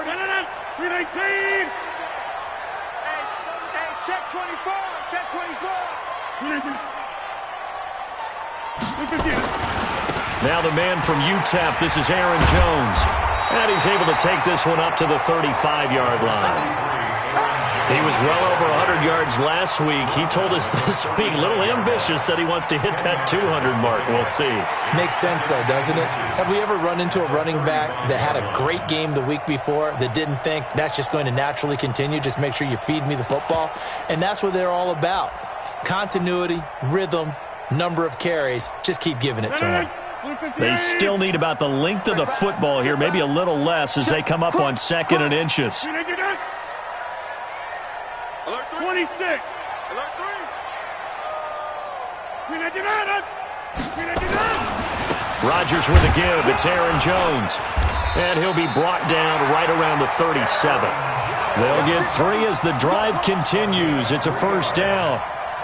319. Hey, check 24. Check 24. Now the man from UTEP, this is Aaron Jones. And he's able to take this one up to the 35-yard line. He was well over 100 yards last week. He told us this week, a little ambitious, said he wants to hit that 200 mark. We'll see. Makes sense, though, doesn't it? Have we ever run into a running back that had a great game the week before that didn't think that's just going to naturally continue? Just make sure you feed me the football. And that's what they're all about. Continuity, rhythm, number of carries. Just keep giving it to them. They still need about the length of the football here, maybe a little less as they come up on 2nd and inches. Alert 26. Alert 3. Rodgers with a give. It's Aaron Jones. And he'll be brought down right around the 37. They'll get 3 as the drive continues. It's a first down.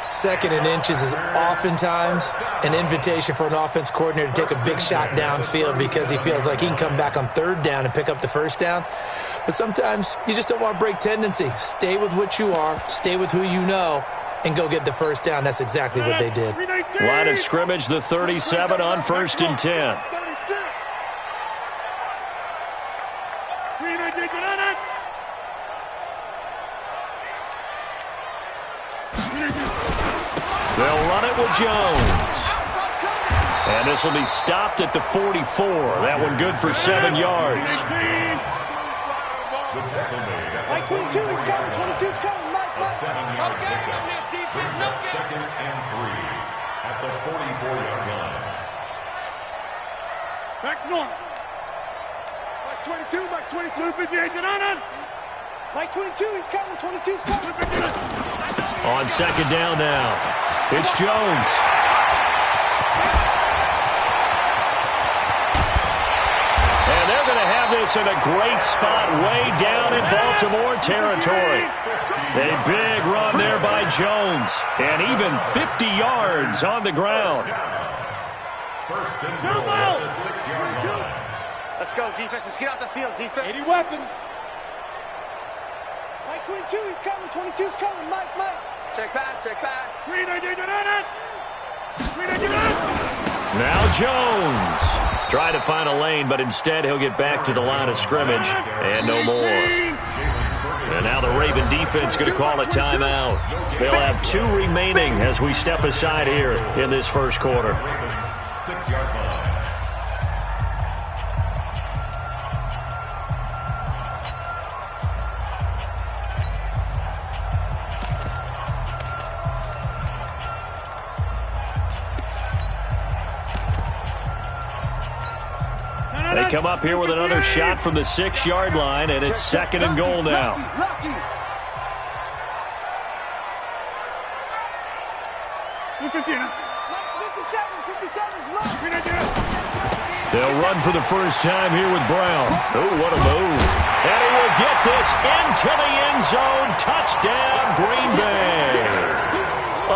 2nd and inches is oftentimes an invitation for an offense coordinator to take a big shot downfield because he feels like he can come back on 3rd down and pick up the first down. But sometimes you just don't want to break tendency. Stay with what you are, stay with who you know, and go get the first down. That's exactly what they did. Line of scrimmage, the 37 on 1st and 10. They'll run it with Jones. And this will be stopped at the 44. That one good for 7 yards. Mike 22 is coming. 22's coming. Mike. 7-yard pickup brings up 2nd and 3 at the 44-yard line. Back north. Mike 22. Mike 22. Mike 22 is coming. 22's coming. On 2nd down now. It's Jones. And they're going to have this in a great spot way down in Baltimore territory. A big run there by Jones. And even 50 yards on the ground. First and goal at the 6-yard line. Let's go, defense. Let's get out the field, defense. 80 weapon. Mike 22, he's coming. 22's coming. Mike. Check pass. Now Jones. Try to find a lane, but instead he'll get back to the line of scrimmage. And no more. And now the Raven defense going to call a timeout. They'll have 2 remaining as we step aside here in this first quarter. 6-yard line. They come up here with another shot from the 6-yard line, and it's 2nd and goal now. They'll run for the first time here with Brown. Oh, what a move. And he will get this into the end zone. Touchdown, Green Bay.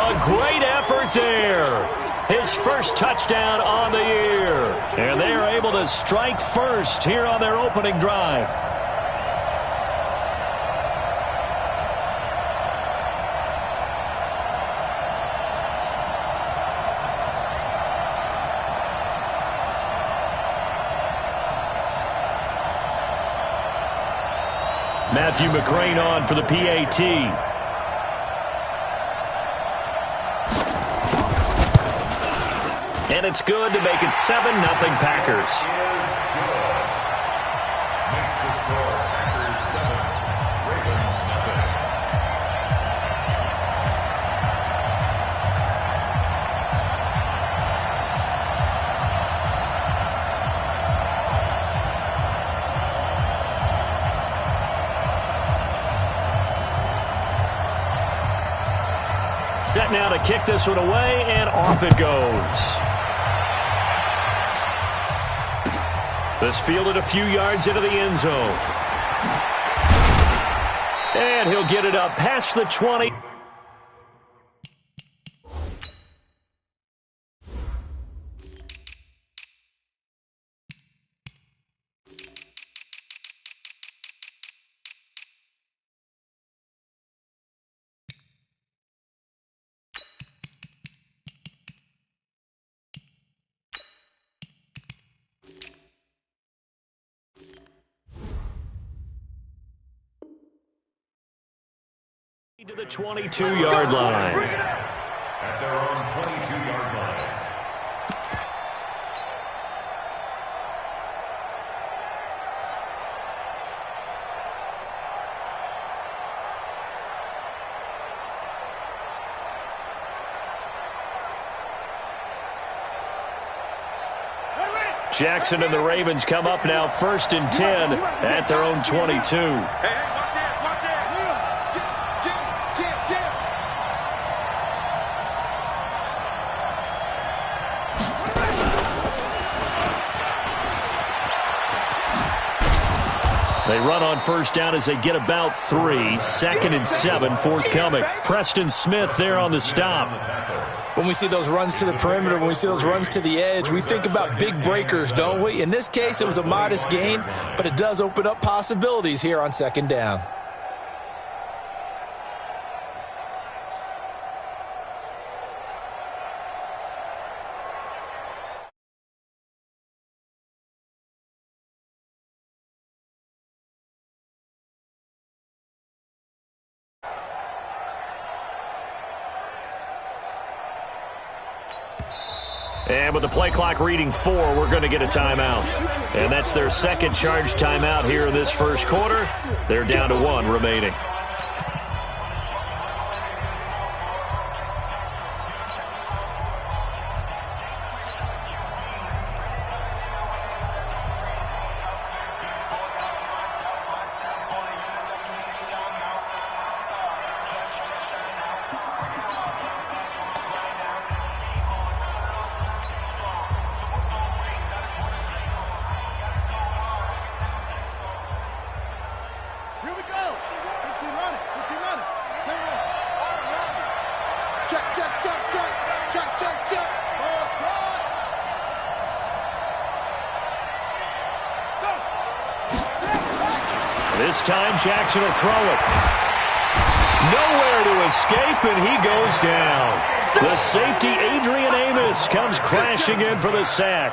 A great effort there. His first touchdown on the year. And they are able to strike first here on their opening drive. Matthew McCrane on for the PAT. And it's good to make it 7-0 Packers. Makes the score Packers 7, Ravens nothing. Set now to kick this one away, and off it goes. This fielded a few yards into the end zone. And he'll get it up past the 20. To the 22-yard line. At their own 22-yard line. Jackson and the Ravens come up now 1st and 10 at their own 22. They run on 1st down as they get about 3. 2nd and 7 forthcoming. Preston Smith there on the stop. When we see those runs to the perimeter, when we see those runs to the edge, we think about big breakers, don't we? In this case, it was a modest gain, but it does open up possibilities here on 2nd down. And with the play clock reading 4, we're going to get a timeout. And that's their second charge timeout here in this first quarter. They're down to 1 remaining. This time, Jackson will throw it. Nowhere to escape, and he goes down. The safety, Adrian Amos, comes crashing in for the sack.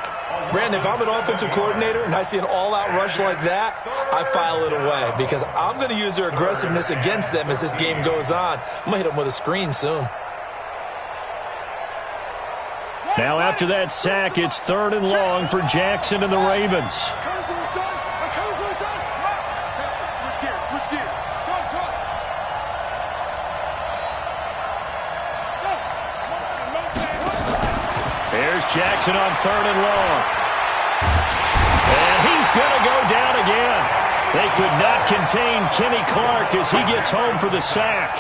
Brandon, if I'm an offensive coordinator and I see an all-out rush like that, I file it away because I'm going to use their aggressiveness against them as this game goes on. I'm going to hit them with a screen soon. Now after that sack, it's 3rd and long for Jackson and the Ravens. Here's Jackson on 3rd and long. And he's going to go down again. They could not contain Kenny Clark as he gets home for the sack.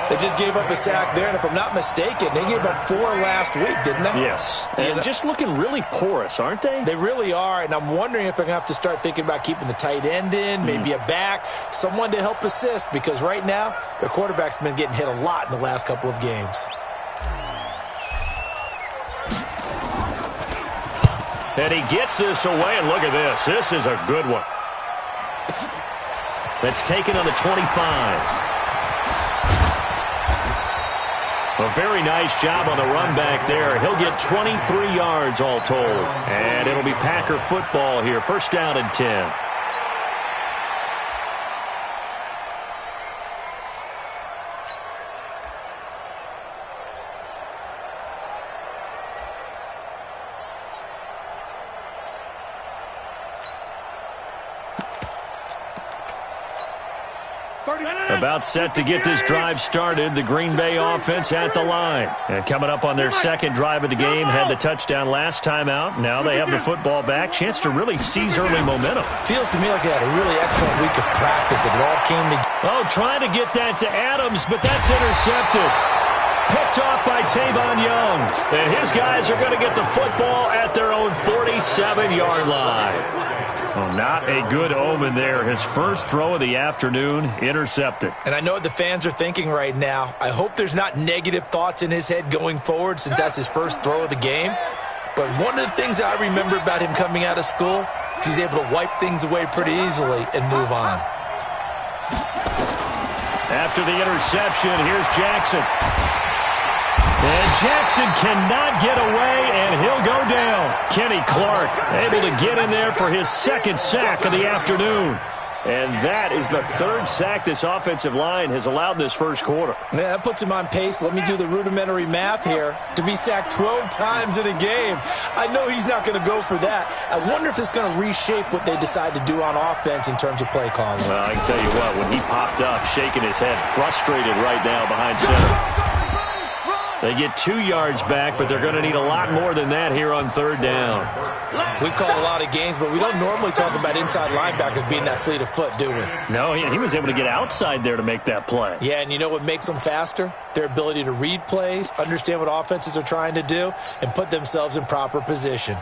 They just gave up a sack there, and if I'm not mistaken, they gave up 4 last week, didn't they? Yes. And just looking really porous, aren't they? They really are, and I'm wondering if they're going to have to start thinking about keeping the tight end in, maybe a back, someone to help assist, because right now, their quarterback's been getting hit a lot in the last couple of games. And he gets this away, and look at this. This is a good one. That's taken on the 25. A very nice job on the run back there. He'll get 23 yards all told. And it'll be Packer football here. 1st down and 10. About set to get this drive started. The Green Bay offense at the line. And coming up on their second drive of the game, had the touchdown last time out. Now they have the football back. Chance to really seize early momentum. Feels to me like they had a really excellent week of practice. It all came together. Oh, trying to get that to Adams, but that's intercepted. Picked off by Tavon Young. And his guys are going to get the football at their own 47-yard line. Well, not a good omen there. His first throw of the afternoon, intercepted. And I know what the fans are thinking right now. I hope there's not negative thoughts in his head going forward since that's his first throw of the game. But one of the things I remember about him coming out of school is he's able to wipe things away pretty easily and move on. After the interception, here's Jackson. And Jackson cannot get away, and he'll go down. Kenny Clark able to get in there for his second sack of the afternoon. And that is the third sack this offensive line has allowed this first quarter. Yeah, that puts him on pace. Let me do the rudimentary math here. To be sacked 12 times in a game. I know he's not going to go for that. I wonder if it's going to reshape what they decide to do on offense in terms of play calling. Well, I can tell you what, when he popped up, shaking his head, frustrated right now behind center. They get 2 yards back, but they're going to need a lot more than that here on third down. We've called a lot of games, but we don't normally talk about inside linebackers being that fleet of foot, do we? No, he was able to get outside there to make that play. Yeah, and you know what makes them faster? Their ability to read plays, understand what offenses are trying to do, and put themselves in proper position.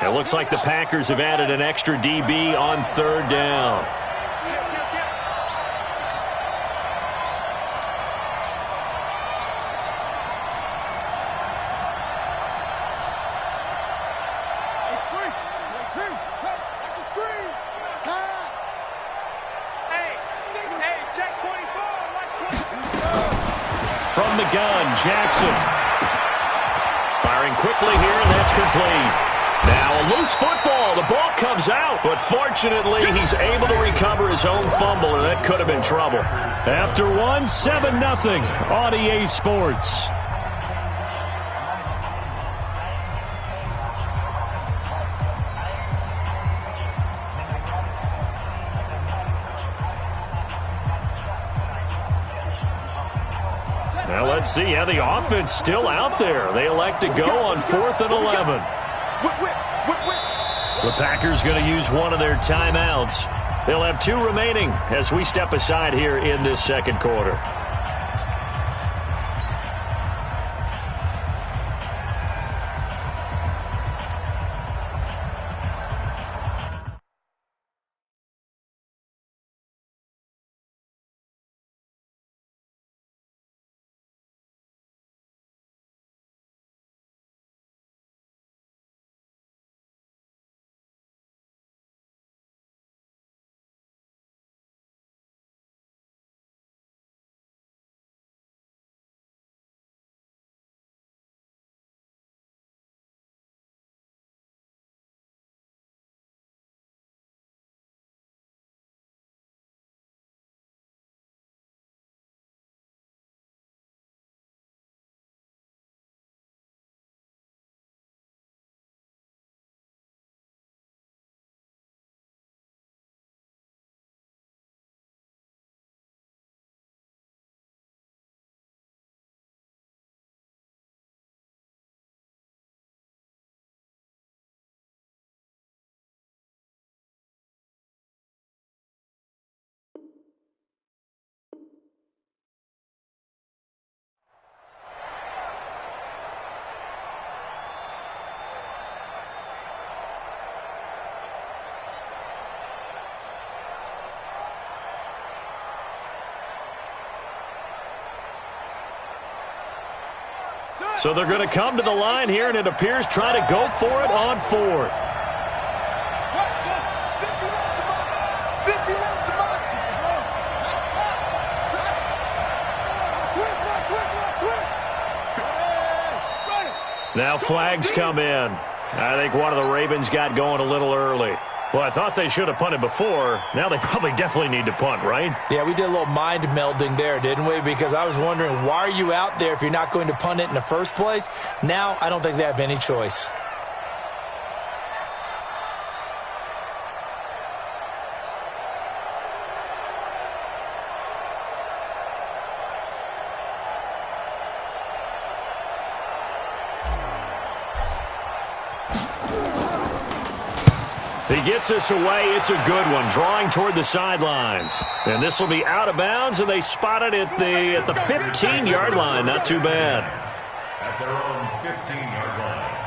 It looks like the Packers have added an extra DB on third down. From the gun, Jackson. Firing quickly here, and that's complete. Now a loose football. The ball comes out, but fortunately he's able to recover his own fumble, and that could have been trouble. After one, 7-0 on EA Sports. Now let's see how the offense still out there. They elect to go on 4th and 11. The Packers going to use one of their timeouts. They'll have 2 remaining as we step aside here in this second quarter. So they're going to come to the line here, and it appears try to go for it on 4th. Now flags come in. I think one of the Ravens got going a little early. Well, I thought they should have punted before. Now they probably definitely need to punt, right? Yeah, we did a little mind melding there, didn't we? Because I was wondering, why are you out there if you're not going to punt it in the first place? Now I don't think they have any choice. He gets us away. It's a good one, drawing toward the sidelines. And this will be out of bounds, and they spot it at the 15-yard line. Not too bad. At their own 15-yard line.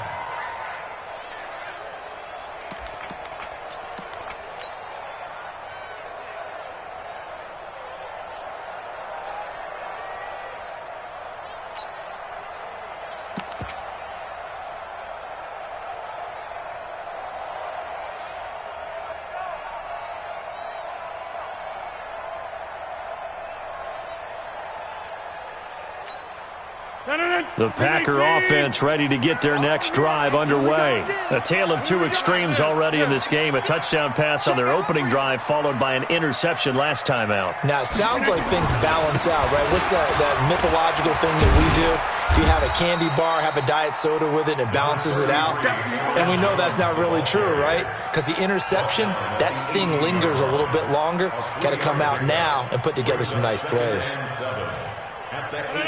The Packer offense ready to get their next drive underway. A tale of two extremes already in this game. A touchdown pass on their opening drive followed by an interception last time out. Now, it sounds like things balance out, right? What's that mythological thing that we do? If you have a candy bar, have a diet soda with it, and it balances it out. And we know that's not really true, right? Because the interception, that sting lingers a little bit longer. Got to come out now and put together some nice plays.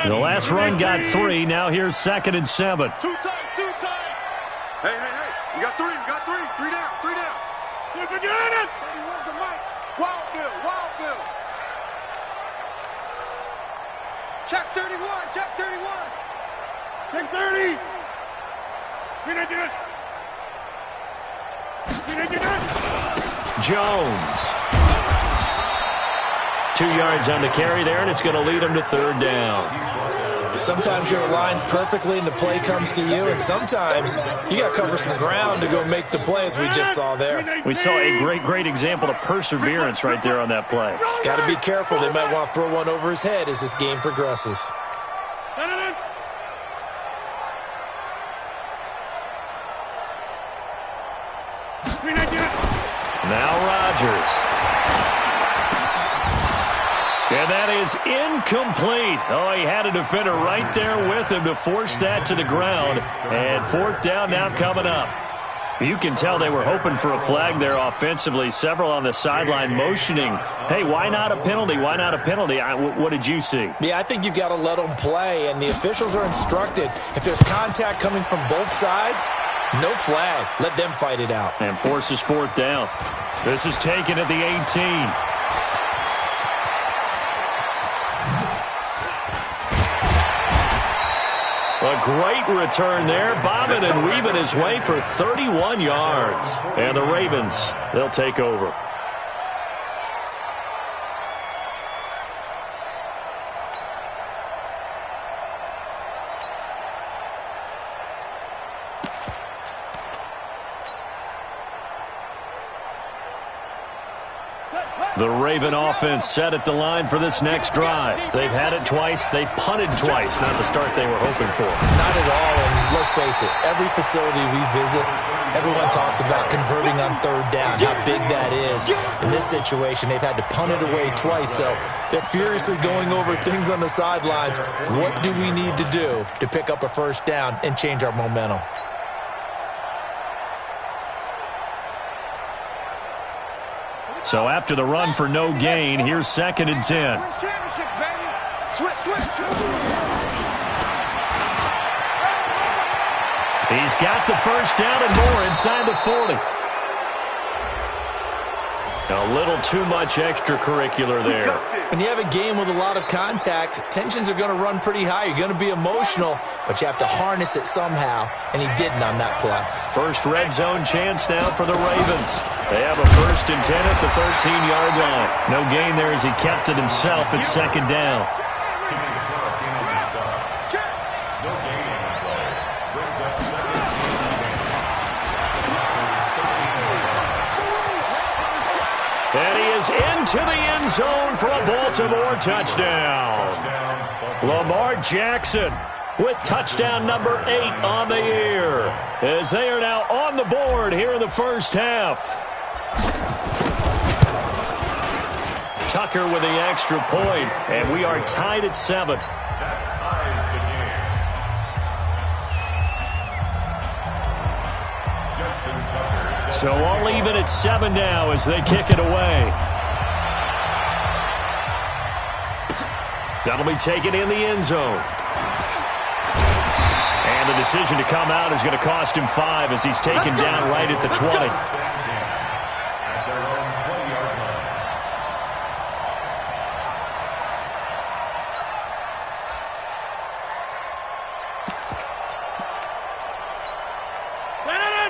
The last run got 3. Now here's 2nd and 7. Two times. Hey. We got 3. 3 down. Look at it. 31's the mic. Wild Bill. Check 31. Check 30. Jones. 2 yards on the carry there, and it's going to lead them to 3rd down. Sometimes you're aligned perfectly and the play comes to you, and sometimes you got to cover some ground to go make the play, as we just saw there. We saw a great example of perseverance right there on that play. Got to be careful. They might want to throw one over his head as this game progresses. Now Rodgers. And that is incomplete. Oh, he had a defender right there with him to force that to the ground. And 4th down now coming up. You can tell they were hoping for a flag there offensively. Several on the sideline motioning, hey, why not a penalty? Why not a penalty? What did you see? Yeah, I think you've got to let them play, and the officials are instructed. If there's contact coming from both sides, no flag. Let them fight it out. And forces 4th down. This is taken at the 18. A great return there, bobbing and weaving his way for 31 yards. And the Ravens, they'll take over. The Raven offense set at the line for this next drive. They've had it twice. They've punted twice. Not the start they were hoping for. Not at all, and let's face it, every facility we visit, everyone talks about converting on 3rd down, how big that is. In this situation, they've had to punt it away twice, so they're furiously going over things on the sidelines. What do we need to do to pick up a 1st down and change our momentum? So after the run for no gain, here's 2nd and 10. He's got the 1st down and more inside the 40. A little too much extracurricular there. When you have a game with a lot of contact, tensions are going to run pretty high. You're going to be emotional, but you have to harness it somehow, and he didn't on that play. First red zone chance now for the Ravens. They have a 1st and 10 at the 13-yard line. No gain there as he kept it himself at 2nd down. And he is into the end zone for a Baltimore touchdown. Lamar Jackson with touchdown number 8 on the year, as they are now on the board here in the first half. Tucker with the extra point, and we are tied at 7. So all even at 7 now as they kick it away. That'll be taken in the end zone. And the decision to come out is going to cost him 5 as he's taken down right at the 20.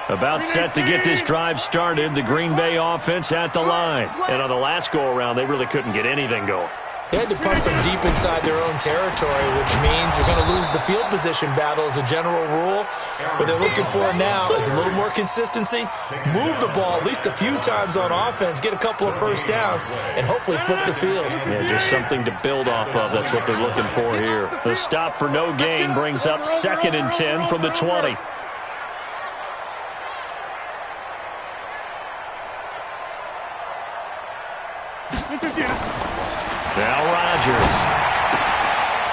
About set to get this drive started, the Green Bay offense at the line. And on the last go-around, they really couldn't get anything going. They had to punt from deep inside their own territory, which means you're going to lose the field position battle as a general rule. What they're looking for now is a little more consistency, move the ball at least a few times on offense, get a couple of first downs, and hopefully flip the field. Yeah, just something to build off of. That's what they're looking for here. The stop for no gain brings up 2nd and 10 from the 20. Now Rodgers.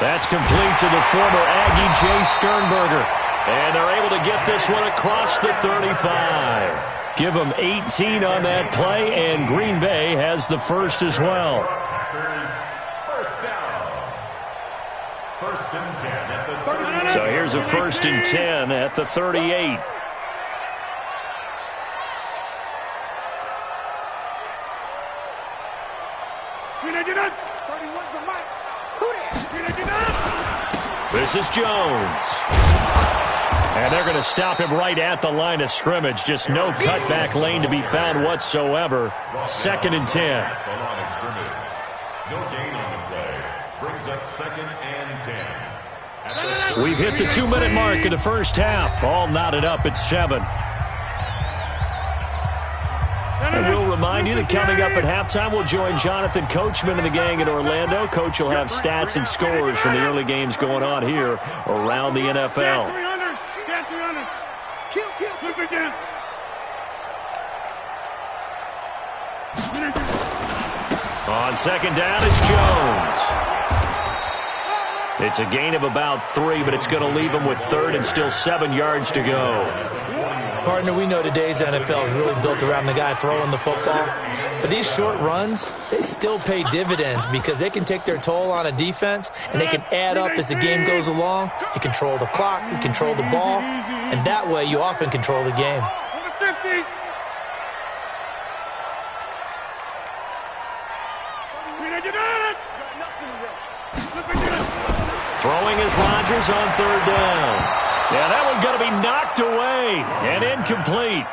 That's complete to the former Aggie Jay Sternberger. And they're able to get this one across the 35. Give them 18 on that play, and Green Bay has the first as well. First down. 1st and 10 at the 38. So here's a 1st and 10 at the 38. This is Jones. And they're going to stop him right at the line of scrimmage. Just no cutback lane to be found whatsoever. 2nd and 10. No gain on the play. Brings up 2nd and 10. We've hit the 2-minute mark of the first half. All knotted up at 7. And we'll remind you that coming up at halftime, we'll join Jonathan Coachman and the gang in Orlando. Coach will have stats and scores from the early games going on here around the NFL. On 2nd down, it's Jones. It's a gain of about 3, but it's going to leave him with 3rd and still 7 yards to go. Partner, we know today's NFL is really built around the guy throwing the football. But these short runs, they still pay dividends because they can take their toll on a defense, and they can add up as the game goes along. You control the clock, you control the ball, and that way you often control the game. Throwing is Rodgers on 3rd down. Yeah, that one going to be knocked away and incomplete.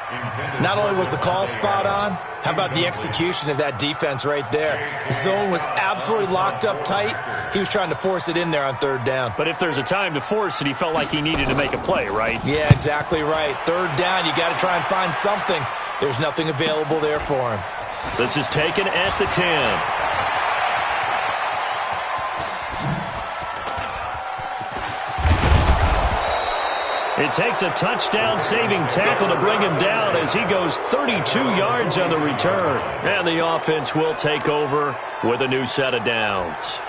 Not only was the call spot on, how about the execution of that defense right there? The zone was absolutely locked up tight. He was trying to force it in there on 3rd down. But if there's a time to force it, he felt like he needed to make a play, right? Yeah, exactly right. 3rd down, you got to try and find something. There's nothing available there for him. This is taken at the 10. It takes a touchdown-saving tackle to bring him down as he goes 32 yards on the return. And the offense will take over with a new set of downs.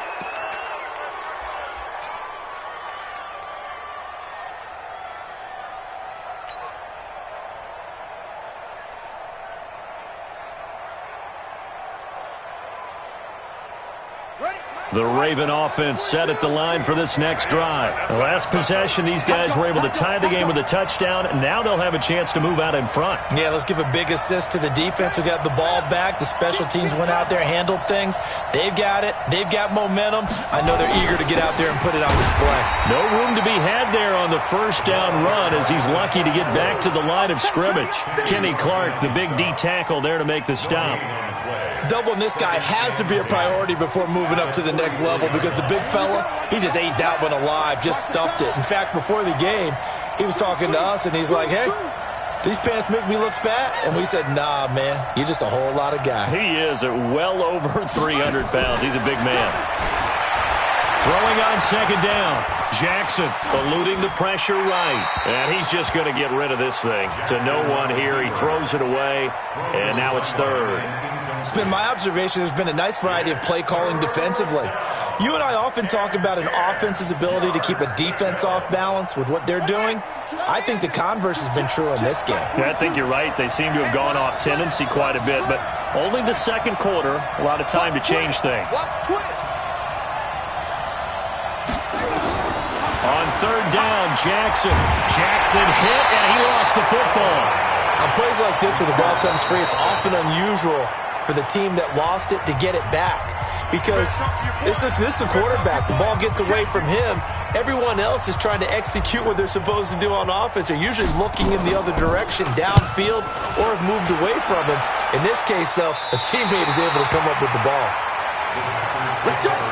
The Raven offense set at the line for this next drive. The last possession, these guys were able to tie the game with a touchdown. Now they'll have a chance to move out in front. Yeah, let's give a big assist to the defense who got the ball back. The special teams went out there, handled things. They've got it. They've got momentum. I know they're eager to get out there and put it on display. No room to be had there on the 1st down run as he's lucky to get back to the line of scrimmage. Kenny Clark, the big D tackle there to make the stop. Doubling this guy has to be a priority before moving up to the next level because the big fella, he just ate that one alive, just stuffed it. In fact, before the game, he was talking to us, and he's like, hey, these pants make me look fat? And we said, nah, man, you're just a whole lot of guy. He is at well over 300 pounds. He's a big man. Throwing on 2nd down. Jackson eluding the pressure right. And he's just going to get rid of this thing. To no one here. He throws it away, and now it's 3rd. It's been my observation there's been a nice variety of play calling defensively. You and I often talk about an offense's ability to keep a defense off balance with what they're doing. I think the converse has been true in this game. Yeah, I think you're right. They seem to have gone off tendency quite a bit, but only the 2nd quarter, a lot of time to change things. On 3rd down, Jackson. Jackson hit, and he lost the football. On plays like this where the ball comes free, it's often unusual for the team that lost it to get it back. Because this is a quarterback. The ball gets away from him. Everyone else is trying to execute what they're supposed to do on offense. They're usually looking in the other direction, downfield, or have moved away from him. In this case, though, a teammate is able to come up with the ball. Let's go.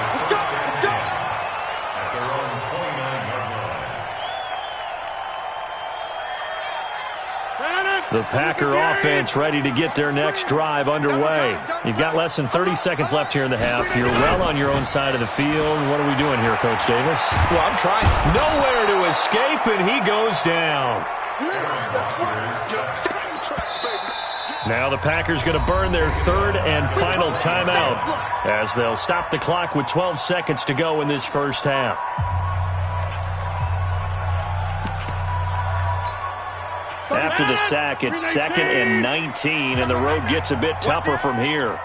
The Packer offense ready to get their next drive underway. You've got less than 30 seconds left here in the half. You're well on your own side of the field. What are we doing here, Coach Davis? Well, I'm trying. Nowhere to escape, and he goes down. Now the Packers going to burn their third and final timeout as they'll stop the clock with 12 seconds to go in this first half. After the sack, it's 2nd and 19, and the road gets a bit tougher from here.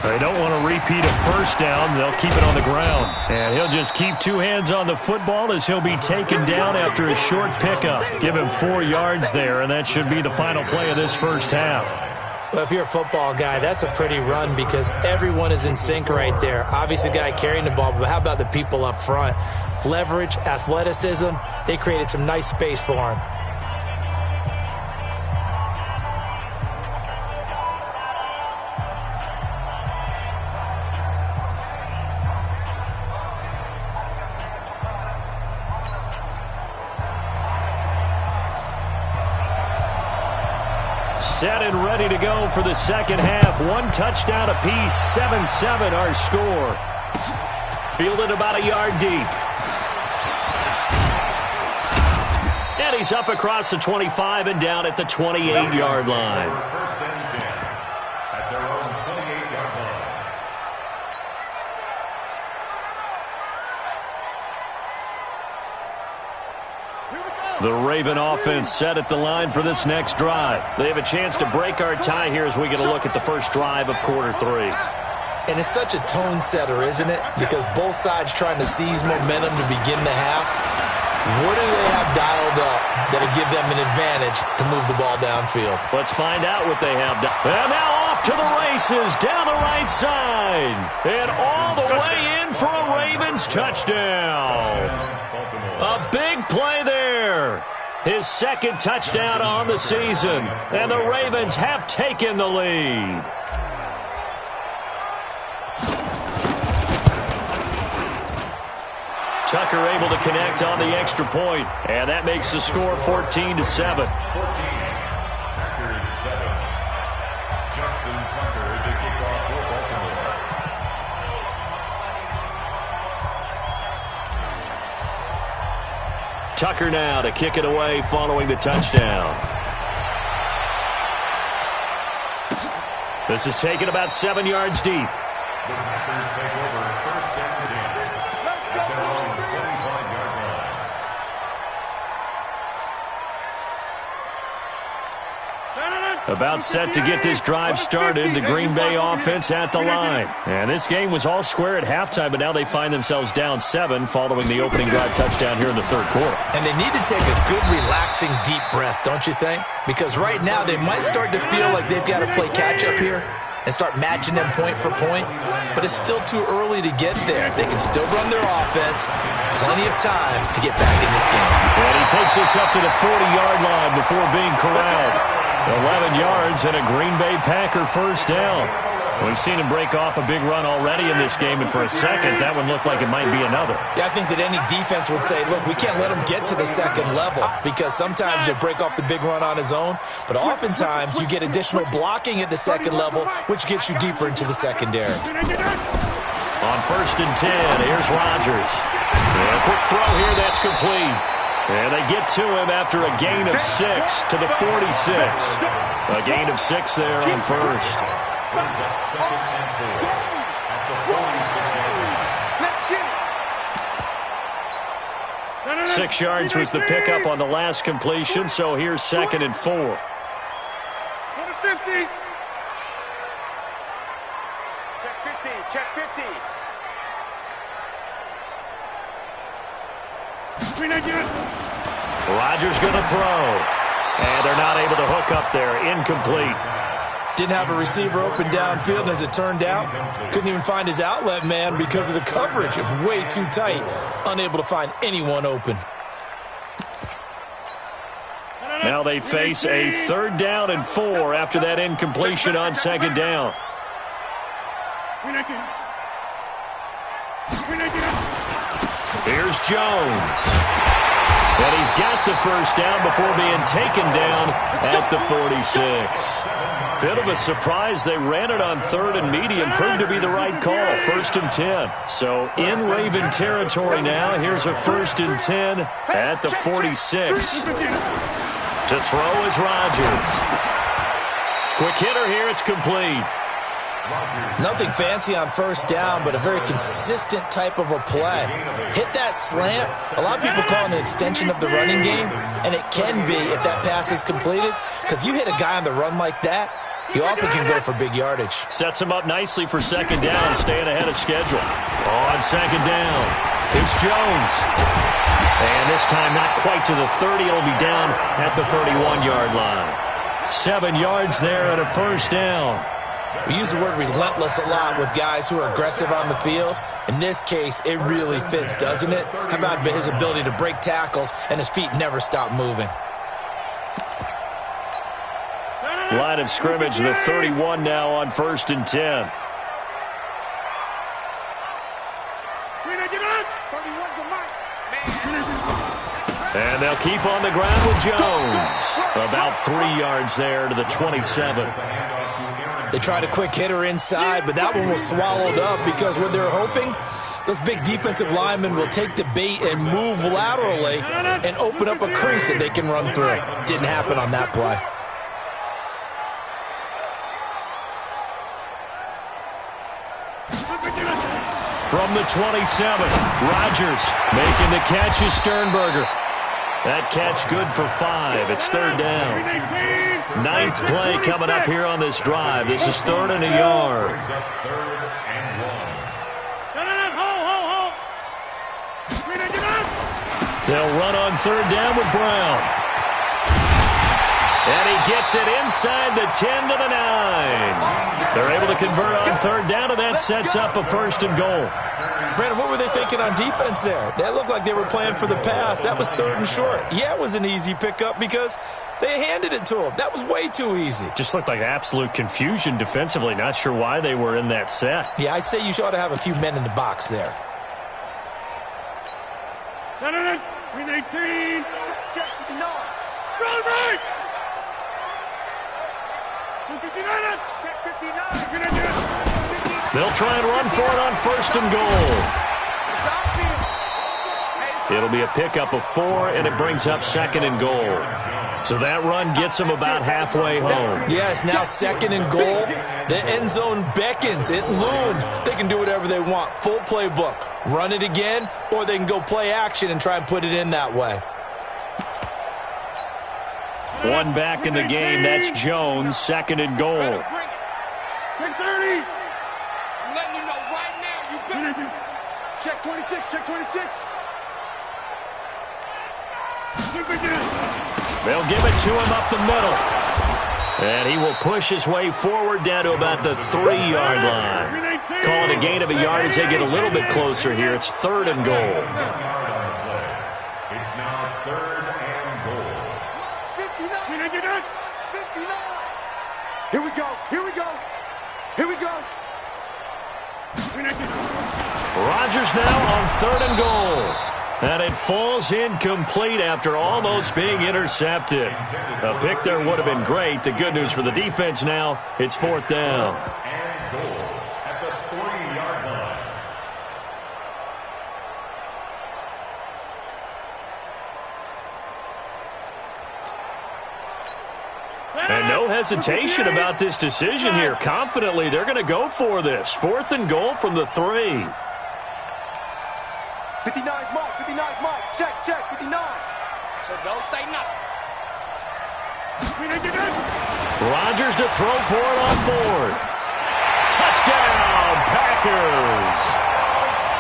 They don't want to repeat a first down. They'll keep it on the ground. And he'll just keep two hands on the football as he'll be taken down after a short pickup. Give him 4 yards there, and that should be the final play of this first half. Well, if you're a football guy, that's a pretty run because everyone is in sync right there. Obviously, the guy carrying the ball, but how about the people up front? Leverage, athleticism, they created some nice space for him. Set and ready to go for the second half. 1 touchdown apiece, 7-7 our score. Fielded about a yard deep. And he's up across the 25 and down at the 28-yard line. First and 10 at their own 28-yard line. The Raven offense set at the line for this next drive. They have a chance to break our tie here as we get a look at the first drive of quarter 3. And it's such a tone setter, isn't it? Because both sides trying to seize momentum to begin the half. What do they have dialed up that'll give them an advantage to move the ball downfield? Let's find out what they have done. And now off to the races down the right side. And all the way in for a Ravens touchdown. A big play there. His second touchdown on the season. And the Ravens have taken the lead. Tucker able to connect on the extra point, and that makes the score 14-7. 14. Series 7. Justin Tucker to kick off for Baltimore. Tucker now to kick it away following the touchdown. This is taken about 7 yards deep. The Packers take over first and 10 at their own 25-yard line. About set to get this drive started, the Green Bay offense at the line. And this game was all square at halftime, but now they find themselves down 7 following the opening drive touchdown here in the third quarter. And they need to take a good, relaxing, deep breath, don't you think? Because right now they might start to feel like they've got to play catch-up here and start matching them point for point, but it's still too early to get there. They can still run their offense. Plenty of time to get back in this game. And he takes us up to the 40-yard line before being corralled. 11 yards and a Green Bay Packer first down. We've seen him break off a big run already in this game, and for a second, that one looked like it might be another. Yeah, I think that any defense would say, look, we can't let him get to the second level because sometimes he'll break off the big run on his own, but oftentimes you get additional blocking at the second level, which gets you deeper into the secondary. On first and 10, here's Rodgers. And a quick throw here, that's complete. And they get to him after a gain of 6 to the 46. A gain of 6 there on first. Brings up second and 4 at the 46-yard line. 6 yards was the pickup on the last completion, so here's second and 4. Go to 50. Check 50. Check 50. Rodgers going to throw. And they're not able to hook up there. Incomplete. Didn't have a receiver open downfield, and as it turned out, couldn't even find his outlet man because of the coverage. It was way too tight. Unable to find anyone open. Now they face a 3rd down and 4 after that incompletion on 2nd down. Here's Jones. And he's got the first down before being taken down at the 46. Bit of a surprise. They ran it on 3rd and medium. Proved to be the right call. 1st and 10. So in Raven territory now. Here's a 1st and 10 at the 46. To throw is Rodgers. Quick hitter here. It's complete. Nothing fancy on 1st down, but a very consistent type of a play. Hit that slant. A lot of people call it an extension of the running game, and it can be if that pass is completed, because you hit a guy on the run like that, he often can go for big yardage. Sets him up nicely for 2nd down, staying ahead of schedule. On 2nd down, it's Jones. And this time not quite to the 30. It'll be down at the 31-yard line. 7 yards there and a 1st down. We use the word relentless a lot with guys who are aggressive on the field. In this case, it really fits, doesn't it? How about his ability to break tackles and his feet never stop moving? Line of scrimmage, the 31 now on 1st and 10. And they'll keep on the ground with Jones. About 3 yards there to the 27. They tried a quick hitter inside, but that one was swallowed up because what they're hoping, those big defensive linemen will take the bait and move laterally and open up a crease that they can run through. Didn't happen on that play. From the 27, Rodgers making the catch is Sternberger. That catch good for 5. It's 3rd down. 9th play coming up here on this drive. This is 3rd and a yard. They'll run on 3rd down with Brown. And he gets it inside the 10 to the 9. They're able to convert on 3rd down, and that sets up a 1st and goal. Brandon, what were they thinking on defense there? That looked like they were playing for the pass. That was 3rd and short. Yeah, it was an easy pickup because they handed it to him. That was way too easy. Just looked like absolute confusion defensively. Not sure why they were in that set. Yeah, I'd say you ought to have a few men in the box there. 318. Check 59. Run right. 59. Check 59. They'll try and run for it on 1st and goal. It'll be a pickup of 4, and it brings up 2nd and goal. So that run gets them about halfway home. Yes, now 2nd and goal. The end zone beckons. It looms. They can do whatever they want. Full playbook. Run it again, or they can go play action and try and put it in that way. One back in the game. That's Jones. 2nd and goal. 30. I'm letting you know right now. You better. Check 26. Check 26. They'll give it to him up the middle. And he will push his way forward down to about the 3-yard line. Call it a gain of a yard as they get a little bit closer here. It's 3rd and goal. It's now 3rd and goal. 59. 59. Here we go. Here we go. Here we go. Rodgers now on 3rd and goal. And it falls incomplete after almost being intercepted. A pick there would have been great. The good news for the defense now, it's 4th down. And goal at the 3-yard line. And no hesitation about this decision here. Confidently, they're going to go for this. 4th and goal from the 3. 59's Mike. 59's Mike. Check. 59. So don't say nothing. Rodgers to throw for it on 4th. Touchdown, Packers.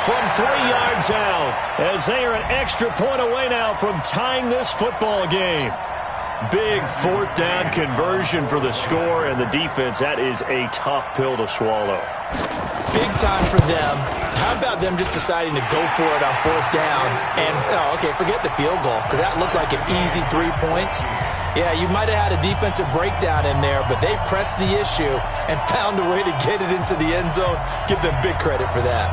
From 3 yards out, as they are an extra point away now from tying this football game. Big 4th down conversion for the score, and the defense, that is a tough pill to swallow. Big time for them. How about them just deciding to go for it on 4th down and, forget the field goal, because that looked like an easy 3 points. Yeah, you might have had a defensive breakdown in there, but they pressed the issue and found a way to get it into the end zone. Give them big credit for that.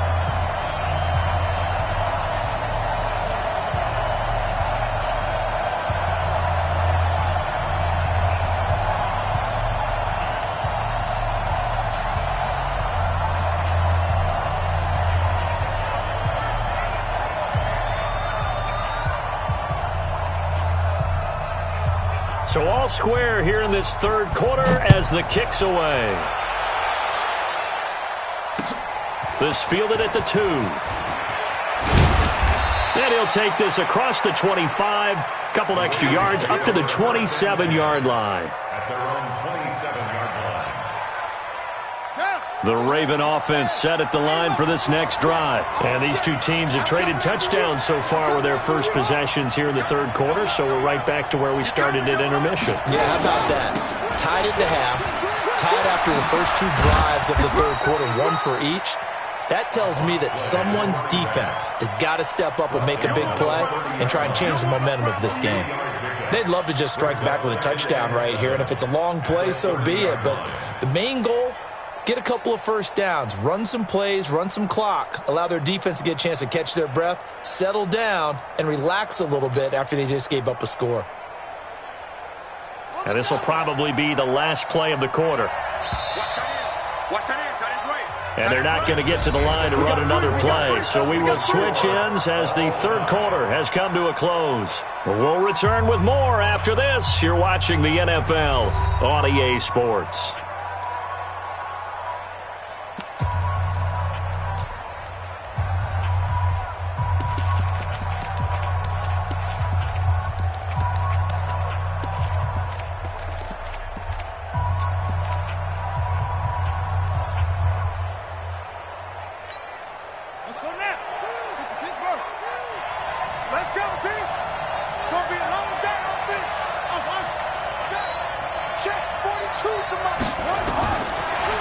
So all square here in this third quarter as the kick's away. This fielded at the 2. And he'll take this across the 25. Couple extra yards up to the 27-yard line. At their own 27-yard line. The Raven offense set at the line for this next drive. And these two teams have traded touchdowns so far with their first possessions here in the third quarter, so we're right back to where we started at intermission. Yeah, how about that? Tied at the half, tied after the first two drives of the third quarter, one for each. That tells me that someone's defense has got to step up and make a big play and try and change the momentum of this game. They'd love to just strike back with a touchdown right here, and if it's a long play, so be it. But the main goal, get a couple of first downs, run some plays, run some clock, allow their defense to get a chance to catch their breath, settle down, and relax a little bit after they just gave up a score. And this will probably be the last play of the quarter. And they're not going to get to the line to run another play. So we will switch ends as the third quarter has come to a close. We'll return with more after this. You're watching the NFL on EA Sports.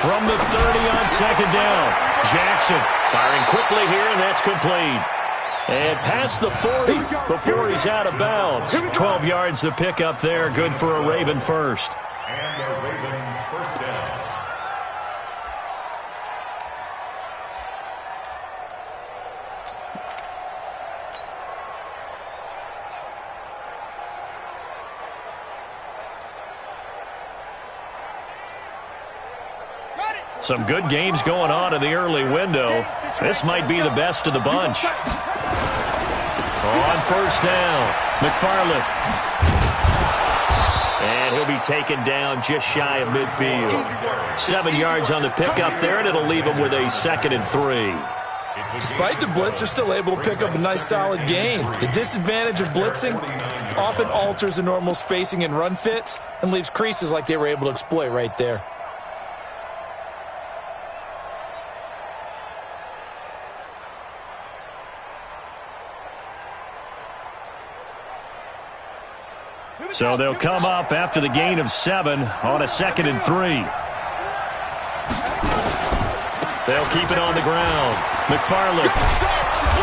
From the 30 on second down, Jackson firing quickly here, and that's complete. And past the 40 before he's out of bounds. 12 yards the pickup there, good for a Raven first. And a Ravens first down. Some good games going on in the early window. This might be the best of the bunch. On first down, McFarland. And he'll be taken down just shy of midfield. 7 yards on the pickup there, and it'll leave him with a 2nd and 3. Despite the blitz, they're still able to pick up a nice, solid gain. The disadvantage of blitzing often alters the normal spacing and run fits and leaves creases like they were able to exploit right there. So they'll come up after the gain of 7 on a 2nd and 3. They'll keep it on the ground. McFarland.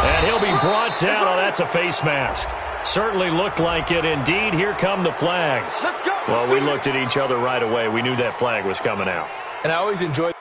And he'll be brought down. Oh, that's a face mask. Certainly looked like it. Indeed, here come the flags. Well, we looked at each other right away. We knew that flag was coming out. And I always enjoy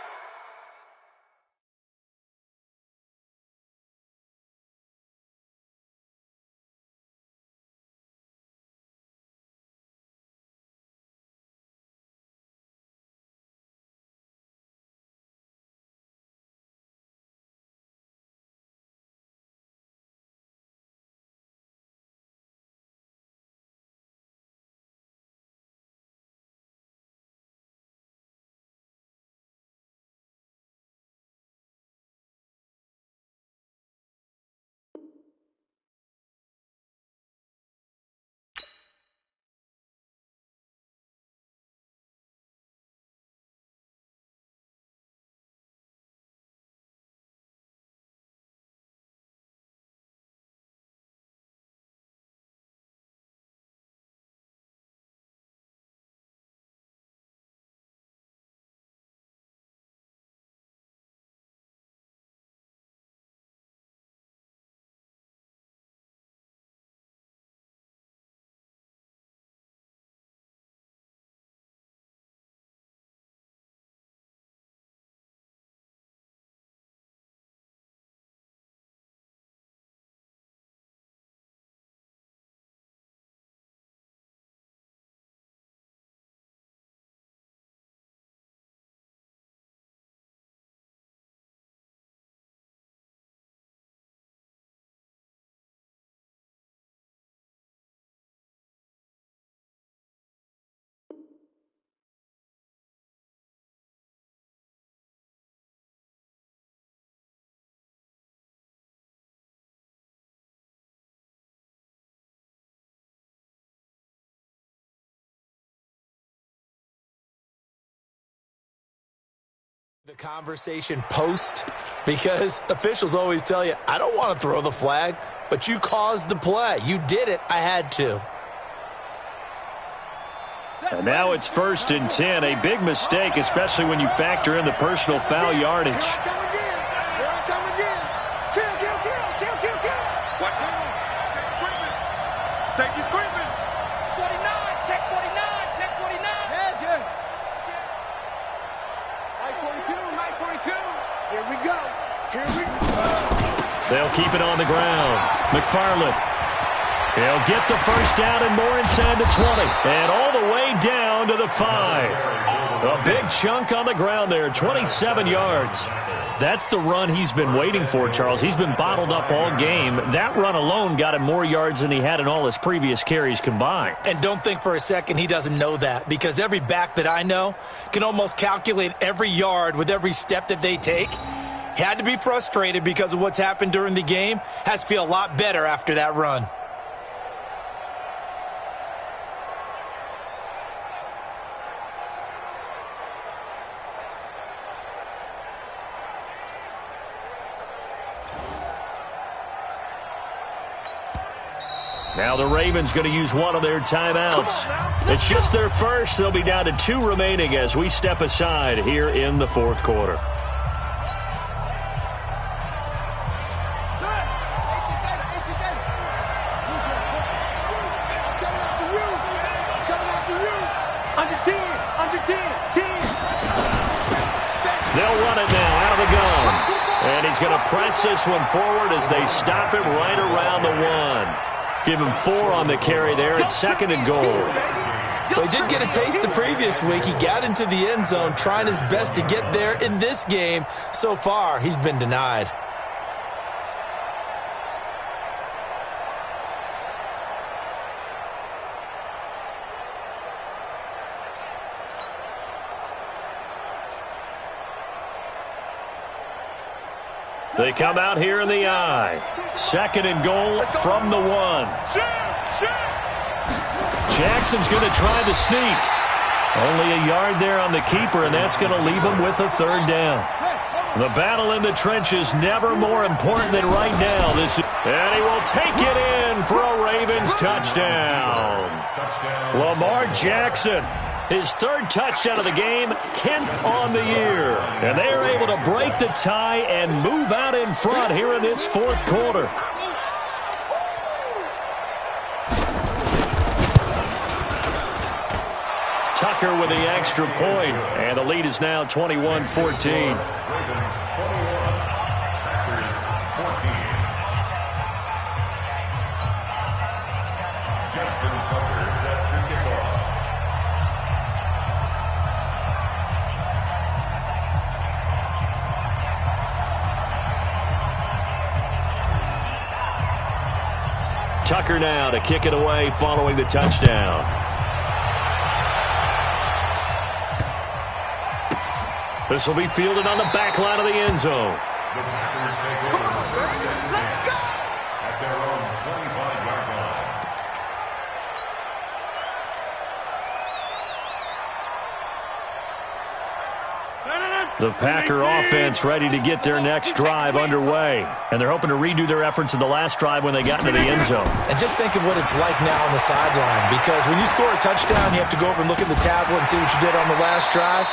The conversation post, because officials always tell you, I don't want to throw the flag, but you caused the play. You did it. I had to. And now it's 1st and 10. A big mistake, especially when you factor in the personal foul yardage. Watch out. Safety's creeping. 49, check 49, check 49. Yeah. Mike 42. Here we go. They'll keep it on the ground. McFarland. He'll get the first down and more inside the 20. And all the way down to the 5. A big chunk on the ground there, 27 yards. That's the run he's been waiting for, Charles. He's been bottled up all game. That run alone got him more yards than he had in all his previous carries combined. And don't think for a second he doesn't know that, because every back that I know can almost calculate every yard with every step that they take. He had to be frustrated because of what's happened during the game. Has to feel a lot better after that run. Now the Ravens going to use one of their timeouts. It's just their first. They'll be down to 2 remaining as we step aside here in the 4th quarter. They'll run it now out of the gun. And he's going to press this one forward as they stop him right around the 1. Give him 4 on the carry there. It's 2nd and goal. Well, he did get a taste the previous week. He got into the end zone trying his best to get there in this game. So far, he's been denied. They come out here in the I. 2nd and goal from the 1. Jackson's going to try the sneak. Only a yard there on the keeper, and that's going to leave him with a 3rd down. The battle in the trenches never more important than right now. And he will take it in for a Ravens touchdown. Lamar Jackson, his 3rd touchdown of the game, 10th on the year. And they are able to break the tie and move out in front here in this 4th quarter. Tucker with the extra point, and the lead is now 21-14. Tucker now to kick it away following the touchdown. This will be fielded on the back line of the end zone. The Packers take over at their own 25-yard line. The Packer offense ready to get their next drive underway. And they're hoping to redo their efforts in the last drive when they got into the end zone. And just think of what it's like now on the sideline, because when you score a touchdown, you have to go over and look at the tablet and see what you did on the last drive.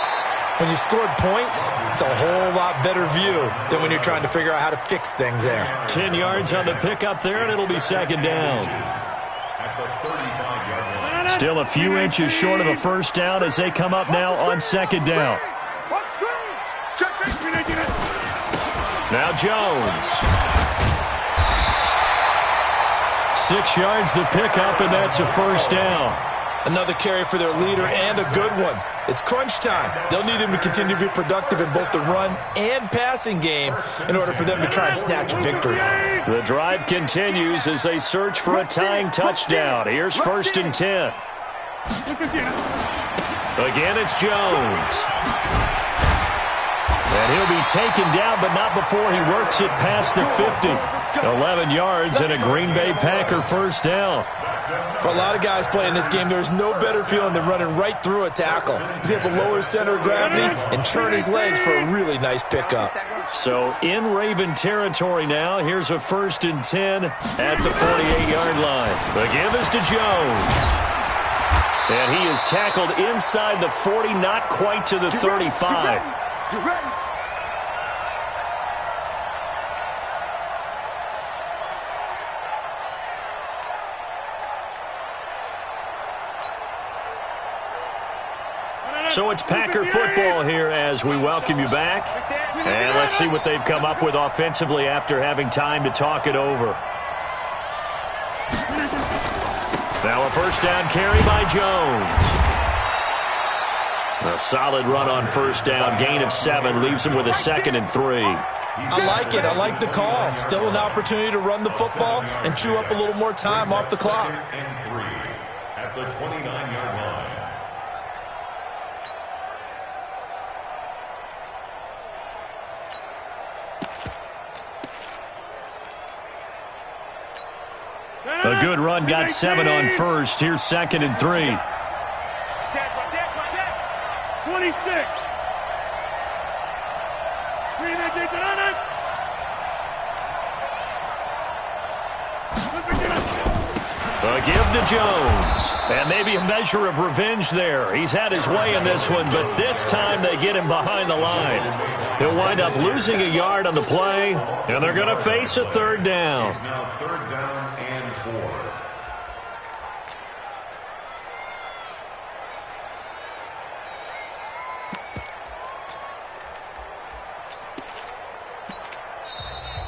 When you scored points, it's a whole lot better view than when you're trying to figure out how to fix things there. 10 yards on the pickup there, and it'll be 2nd down. At the 35-yard line. Still a few inches short of a 1st down as they come up now on 2nd down. Now Jones. 6 yards the pickup, and that's a 1st down. Another carry for their leader, and a good one. It's crunch time. They'll need him to continue to be productive in both the run and passing game in order for them to try and snatch a victory. The drive continues as they search for a tying touchdown. Here's 1st and 10. Again, it's Jones. And he'll be taken down, but not before he works it past the 50. 11 yards and a Green Bay Packer first down. For a lot of guys playing this game, there's no better feeling than running right through a tackle. He's able to lower his center of gravity and churn his legs for a really nice pickup. So in Raven territory now, here's a 1st and 10 at the 48-yard line. The give is to Jones. And he is tackled inside the 40, not quite to the 35. You ready? So it's Packer football here as we welcome you back. And let's see what they've come up with offensively after having time to talk it over. Now a first down carry by Jones. A solid run on first down. Gain of 7 leaves him with a 2nd and 3. I like it. I like the call. Still an opportunity to run the football and chew up a little more time off the clock. And 3 at the 29-yard line. A good run, got 7 on first. Here's 2nd and 3. 26. A give to Jones. And maybe a measure of revenge there. He's had his way in this one, but this time they get him behind the line. He'll wind up losing a yard on the play, and they're going to face a 3rd down. It's now 3rd down and 4.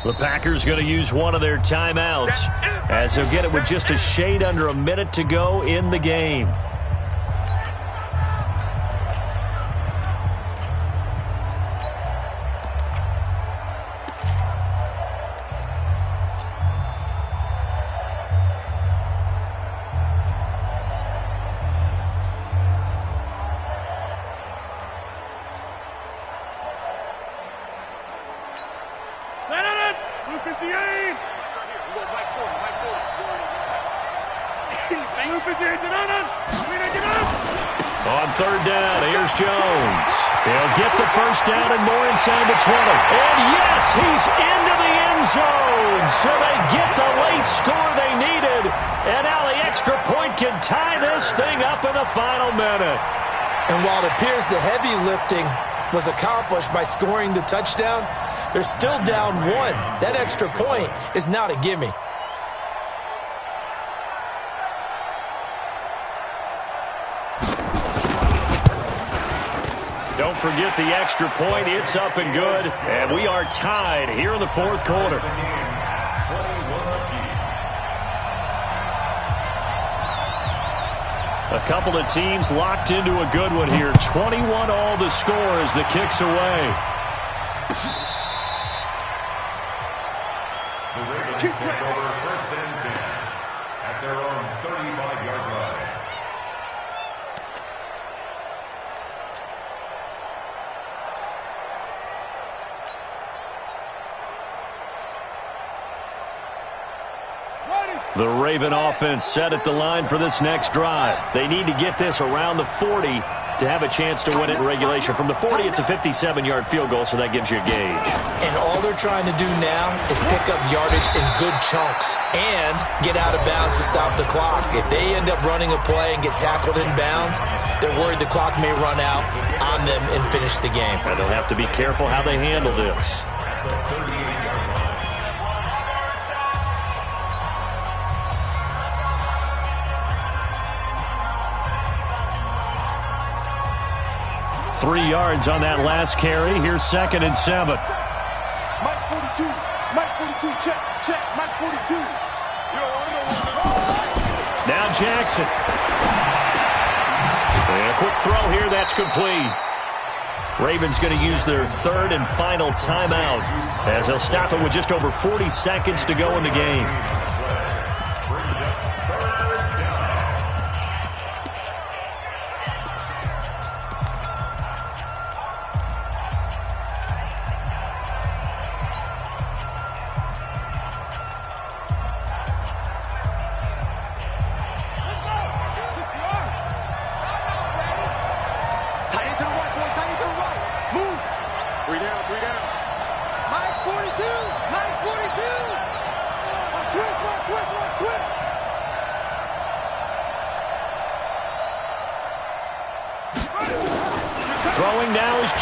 The Packers going to use one of their timeouts as they'll get it with just a shade under a minute to go in the game. On 3rd down, here's Jones. He'll get the first down and more inside the 20. And yes, he's into the end zone. So they get the late score they needed. And now the extra point can tie this thing up in the final minute. And while it appears the heavy lifting was accomplished by scoring the touchdown, they're still down 1. That extra point is not a gimme. Don't forget the extra point. It's up and good. And we are tied here in the 4th quarter. A couple of teams locked into a good one here. 21 all the score as the kick's away. The Ravens take over 1st and 10 at their own 35-yard line. The Raven offense set at the line for this next drive. They need to get this around the 40 to have a chance to win it in regulation. From the 40, it's a 57-yard field goal, so that gives you a gauge. And all they're trying to do now is pick up yardage in good chunks and get out of bounds to stop the clock. If they end up running a play and get tackled in bounds, they're worried the clock may run out on them and finish the game. And they'll have to be careful how they handle this. At the 38-yard line. 3 yards on that last carry. Here's 2nd and 7. Mike 42. Mike 42. Check. Check. Mike 42. Now Jackson. And a quick throw here. That's complete. Ravens going to use their 3rd and final timeout as they'll stop it with just over 40 seconds to go in the game.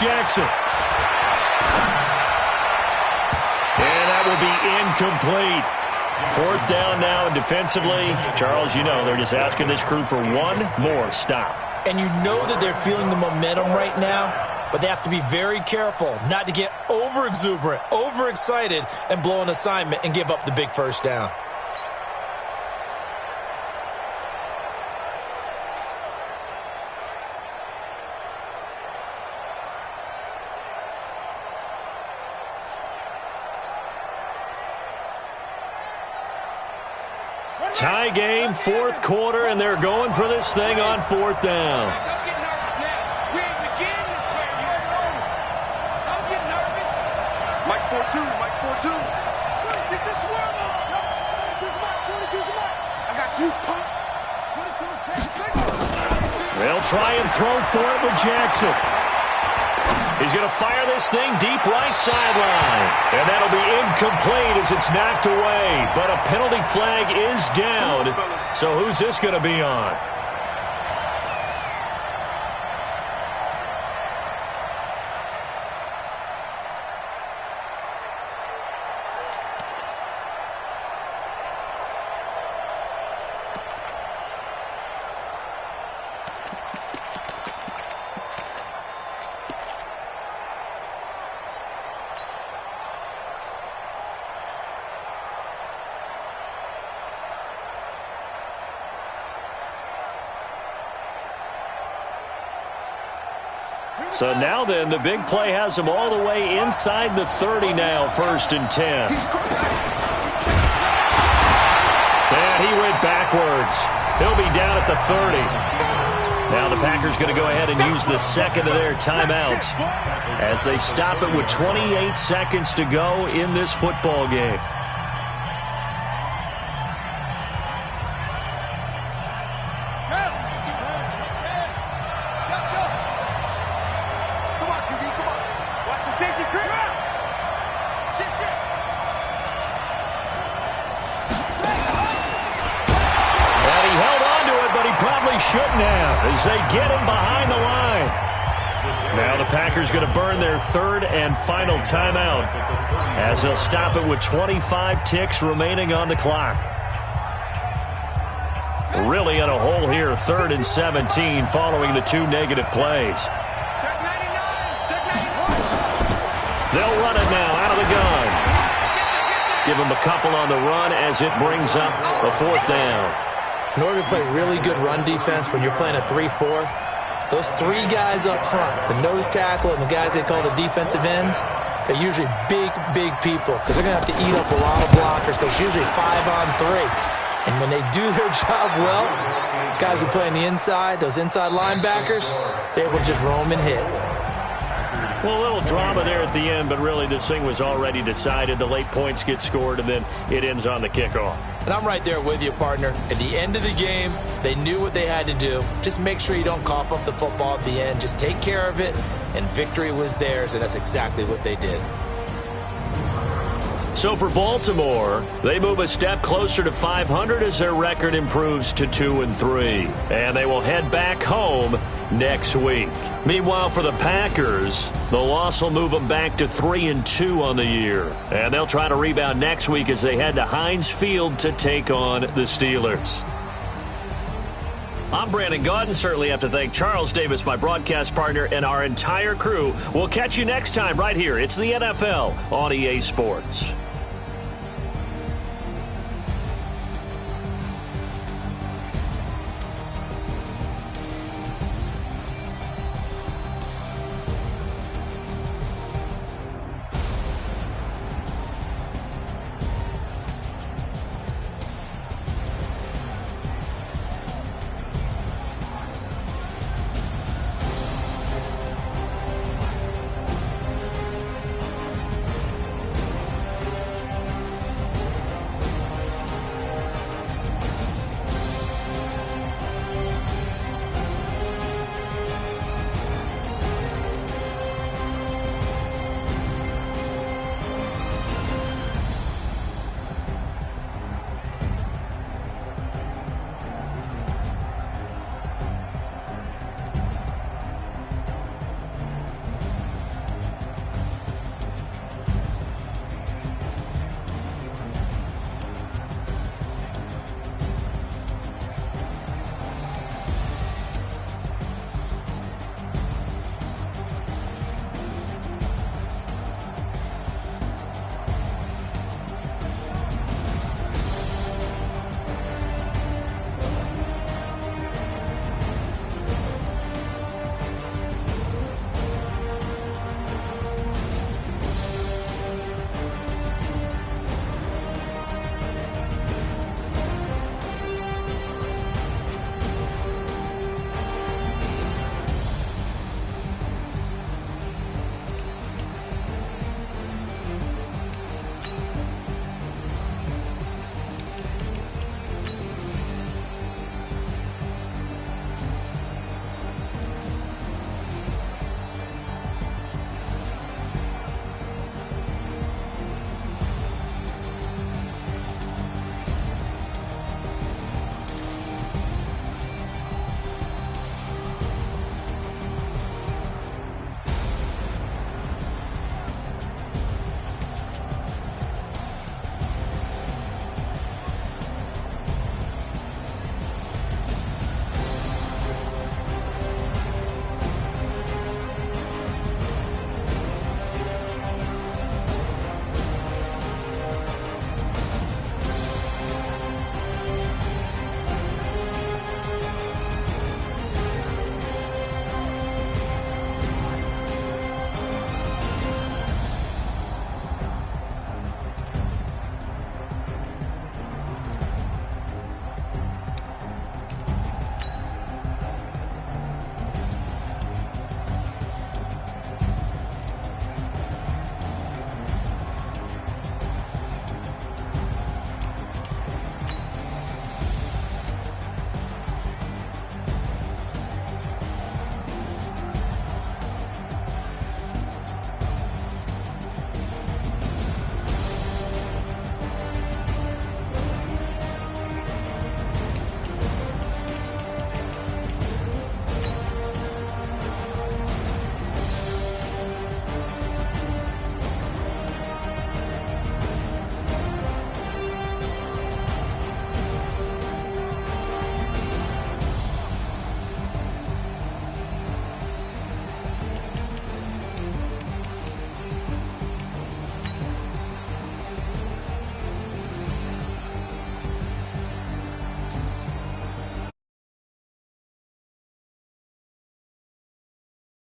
Jackson. And that will be incomplete. Fourth down now, and defensively, Charles, you know, they're just asking this crew for one more stop. And you know that they're feeling the momentum right now, but they have to be very careful not to get over-exuberant, over-excited, and blow an assignment and give up the big first down. Tie game, fourth quarter, and they're going for this thing on fourth down. Don't get nervous now. We ain't beginning to play yet. Don't get nervous. Mike's 4-2. Mike's 4-2. Get your swerve on. 22's Mike. I got you, punk. 22, They'll try and throw for it with Jackson. He's going to fire this thing deep right sideline. And that'll be incomplete as it's knocked away. But a penalty flag is down. So who's this going to be on? So now then, the big play has him all the way inside the 30 now, 1st and 10. And he went backwards. He'll be down at the 30. Now the Packers going to go ahead and use the second of their timeouts as they stop it with 28 seconds to go in this football game. Shouldn't have, as they get him behind the line. Now the Packers going to burn their third and final timeout as they'll stop it with 25 ticks remaining on the clock. Really in a hole here, 3rd and 17 following the 2 negative plays. They'll run it now out of the gun. Give him a couple on the run as it brings up a 4th down. In order to play really good run defense when you're playing a 3-4, those 3 guys up front, the nose tackle and the guys they call the defensive ends, they're usually big, big people because they're going to have to eat up a lot of blockers because it's usually 5-on-3. And when they do their job well, guys who play on the inside, those inside linebackers, they're able to just roam and hit. Well, a little drama there at the end, but really this thing was already decided. The late points get scored, and then it ends on the kickoff. And I'm right there with you, partner. At the end of the game, they knew what they had to do. Just make sure you don't cough up the football at the end. Just take care of it, and victory was theirs, and that's exactly what they did. So for Baltimore, they move a step closer to 500 as their record improves to 2-3. And they will head back home next week. Meanwhile, for the Packers, the loss will move them back to 3-2 on the year. And they'll try to rebound next week as they head to Heinz Field to take on the Steelers. I'm Brandon Gaudin. Certainly have to thank Charles Davis, my broadcast partner, and our entire crew. We'll catch you next time right here. It's the NFL on EA Sports.